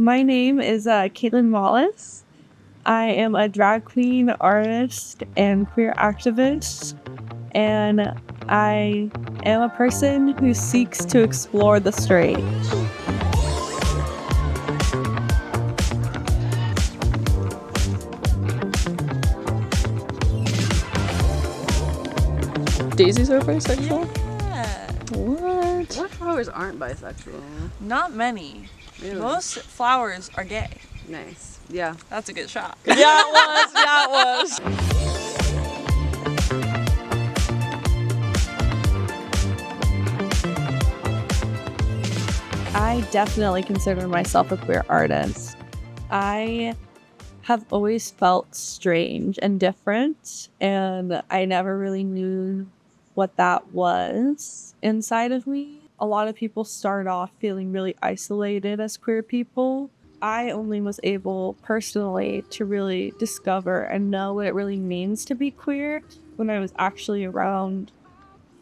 My name is Caitlin Wallace. I am a drag queen, artist, and queer activist, and I am a person who seeks to explore the strange. Daisies are bisexual? Yeah. What? What flowers aren't bisexual? Not many. Really? Most flowers are gay. Nice. Yeah. That's a good shot. Yeah, it was. I definitely consider myself a queer artist. I have always felt strange and different, and I never really knew what that was inside of me. A lot of people start off feeling really isolated as queer people. I only was able personally to really discover and know what it really means to be queer when I was actually around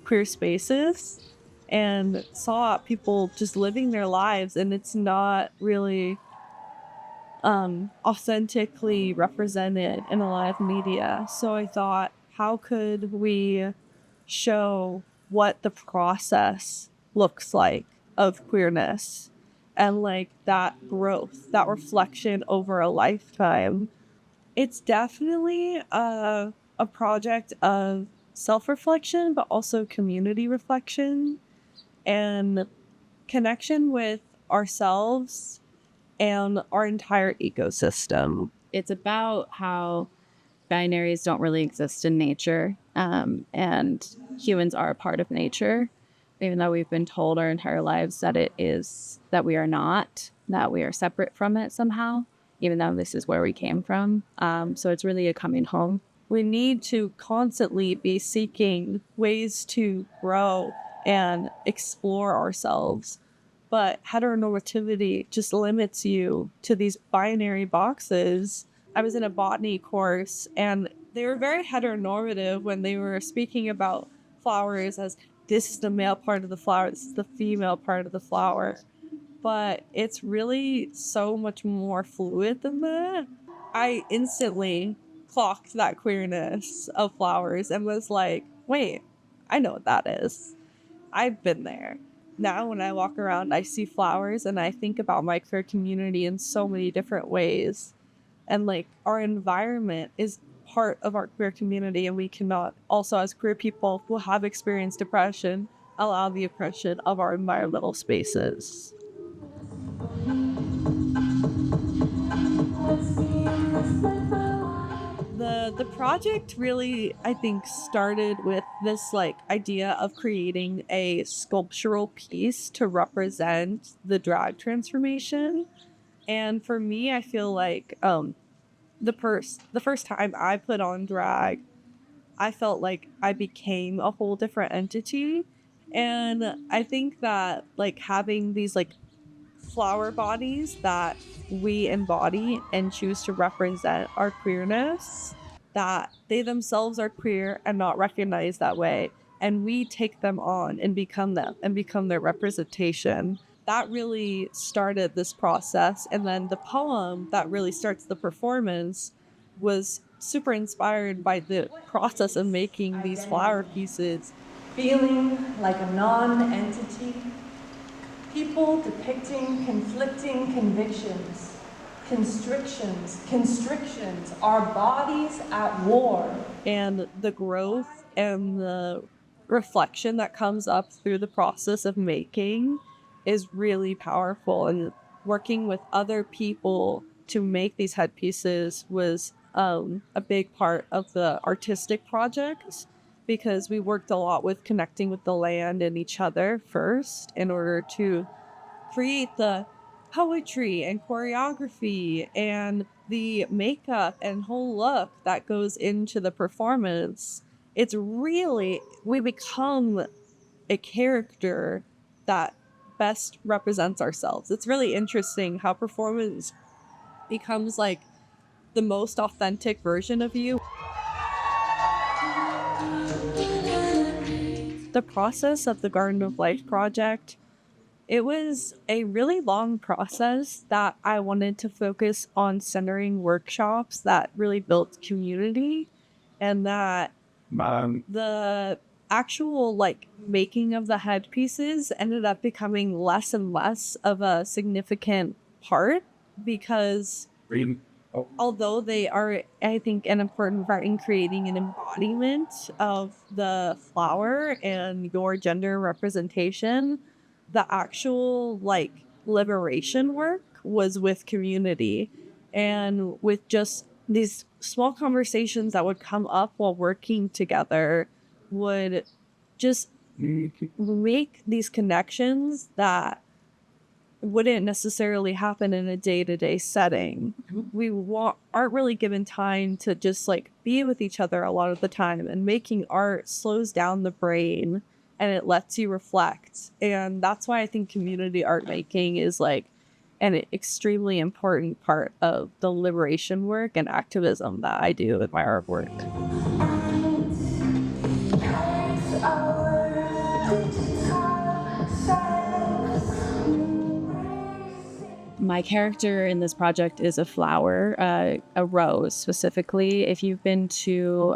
queer spaces and saw people just living their lives, and it's not really authentically represented in a lot of media. So I thought, how could we show what the process looks like of queerness and like that growth, that reflection over a lifetime? It's definitely a project of self-reflection, but also community reflection and connection with ourselves and our entire ecosystem. It's about how binaries don't really exist in nature, and humans are a part of nature, even though we've been told our entire lives that we are not, that we are separate from it somehow, even though this is where we came from. So it's really a coming home. We need to constantly be seeking ways to grow and explore ourselves. But heteronormativity just limits you to these binary boxes. I was in a botany course and they were very heteronormative when they were speaking about flowers as this is the male part of the flower, this is the female part of the flower. But it's really so much more fluid than that. I instantly clocked that queerness of flowers and was like, wait, I know what that is. I've been there. Now when I walk around, I see flowers and I think about my queer community in so many different ways. And like our environment is part of our queer community, and we cannot also as queer people who have experienced depression allow the oppression of our environmental spaces. The project really, I think, started with this like idea of creating a sculptural piece to represent the drag transformation. And for me, I feel like the first time I put on drag, I felt like I became a whole different entity. And I think that like having these like flower bodies that we embody and choose to represent our queerness, that they themselves are queer and not recognized that way, and we take them on and become them and become their representation. That really started this process, and then the poem that really starts the performance was super inspired by the process of making these flower pieces. Feeling like a non-entity, people depicting conflicting convictions, constrictions, our bodies at war. And the growth and the reflection that comes up through the process of making is really powerful. And working with other people to make these headpieces was a big part of the artistic project, because we worked a lot with connecting with the land and each other first in order to create the poetry and choreography and the makeup and whole look that goes into the performance. It's really, we become a character that best represents ourselves. It's really interesting how performance becomes like the most authentic version of you. The process of the Garden of Life project It was a really long process that I wanted to focus on centering workshops that really built community, and that the actual like making of the headpieces ended up becoming less and less of a significant part, because although they are, I think, an important part in creating an embodiment of the flower and your gender representation, the actual like liberation work was with community, and with just these small conversations that would come up while working together would just make these connections that wouldn't necessarily happen in a day-to-day setting. We aren't really given time to just like be with each other a lot of the time, and making art slows down the brain and it lets you reflect. And that's why I think community art making is like an extremely important part of the liberation work and activism that I do with my artwork. My character in this project is a flower, a rose specifically. If you've been to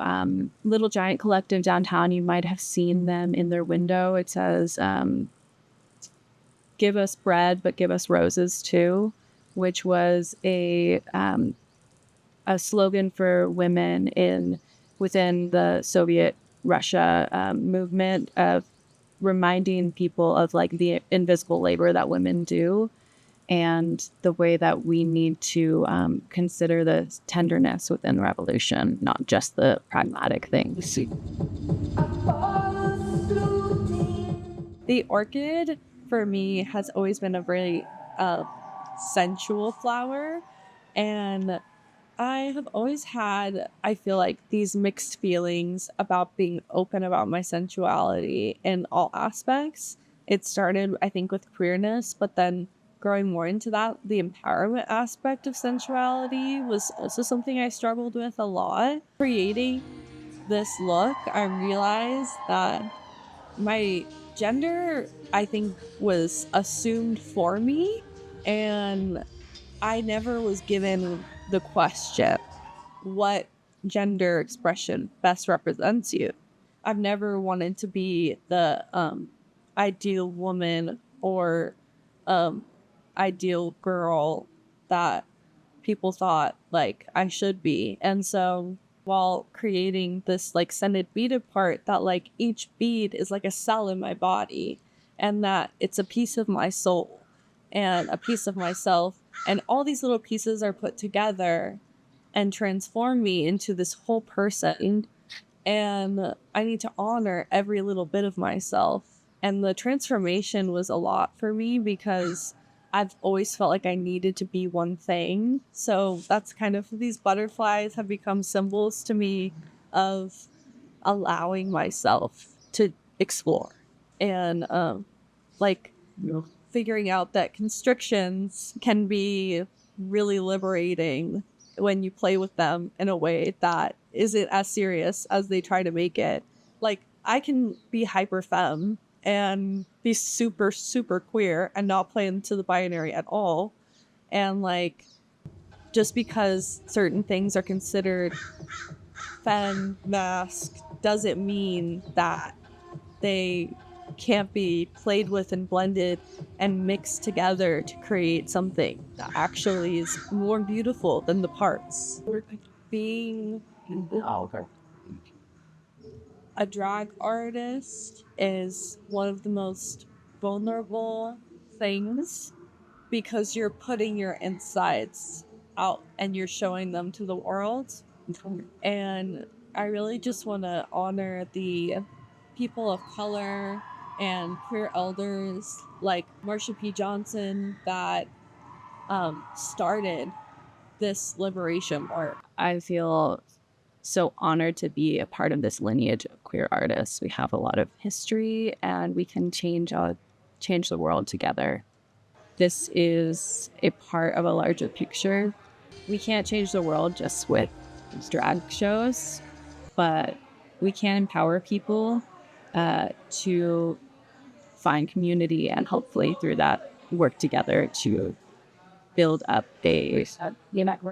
Little Giant Collective downtown, you might have seen them in their window. It says, "Give us bread, but give us roses too," which was a slogan for women within the Soviet Russia movement, of reminding people of like the invisible labor that women do, and the way that we need to consider the tenderness within the revolution, not just the pragmatic things. The orchid, for me, has always been a very sensual flower. And I have always had, I feel like, these mixed feelings about being open about my sensuality in all aspects. It started, I think, with queerness, but then growing more into that, the empowerment aspect of sensuality was also something I struggled with a lot. Creating this look, I realized that my gender, I think, was assumed for me, and I never was given the question, what gender expression best represents you? I've never wanted to be the ideal woman or ideal girl that people thought like I should be. And so while creating this like scented beaded part, that like each bead is like a cell in my body, and that it's a piece of my soul and a piece of myself, and all these little pieces are put together and transform me into this whole person, and I need to honor every little bit of myself. And the transformation was a lot for me because I've always felt like I needed to be one thing. So that's kind of, these butterflies have become symbols to me of allowing myself to explore, and figuring out that constrictions can be really liberating when you play with them in a way that isn't as serious as they try to make it. Like, I can be hyper femme and be super, super queer and not play into the binary at all. And like, just because certain things are considered femme, mask, doesn't mean that they can't be played with and blended and mixed together to create something that actually is more beautiful than the parts. Being a drag artist is one of the most vulnerable things, because you're putting your insides out and you're showing them to the world. And I really just want to honor the people of color and queer elders like Marsha P. Johnson that started this liberation work. I feel so honored to be a part of this lineage of queer artists. We have a lot of history, and we can change the world together. This is a part of a larger picture. We can't change the world just with drag shows, but we can empower people to find community and hopefully through that work together to build up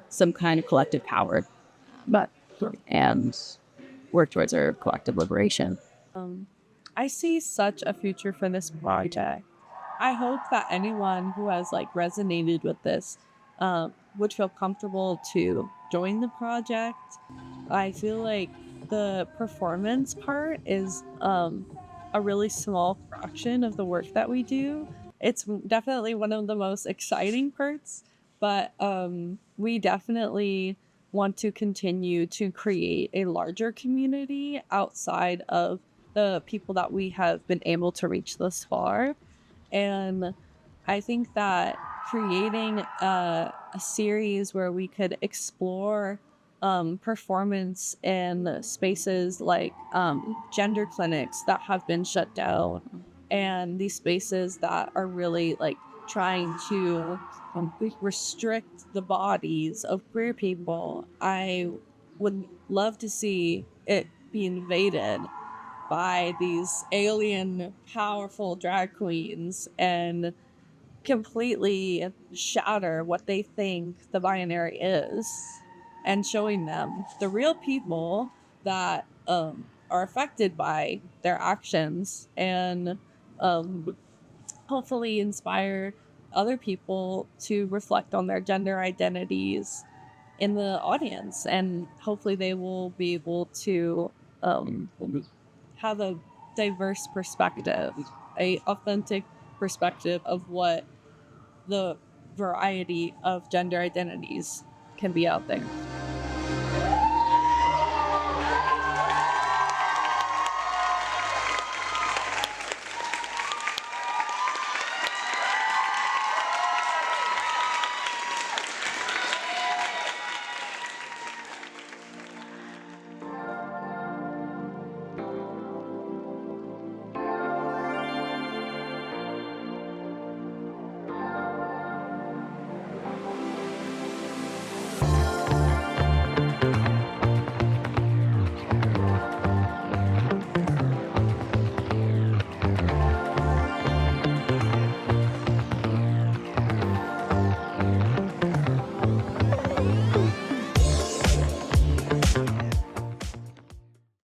some kind of collective power, and work towards our collective liberation. I see such a future for this project. I hope that anyone who has like resonated with this would feel comfortable to join the project. I feel like the performance part is a really small fraction of the work that we do. It's definitely one of the most exciting parts, but we definitely want to continue to create a larger community outside of the people that we have been able to reach thus far. And I think that creating a series where we could explore performance in spaces like gender clinics that have been shut down, and these spaces that are really like trying to restrict the bodies of queer people, I would love to see it be invaded by these alien powerful drag queens and completely shatter what they think the binary is, and showing them the real people that are affected by their actions, and hopefully inspire other people to reflect on their gender identities in the audience, and hopefully they will be able to have a diverse perspective, a authentic perspective of what the variety of gender identities can be out there.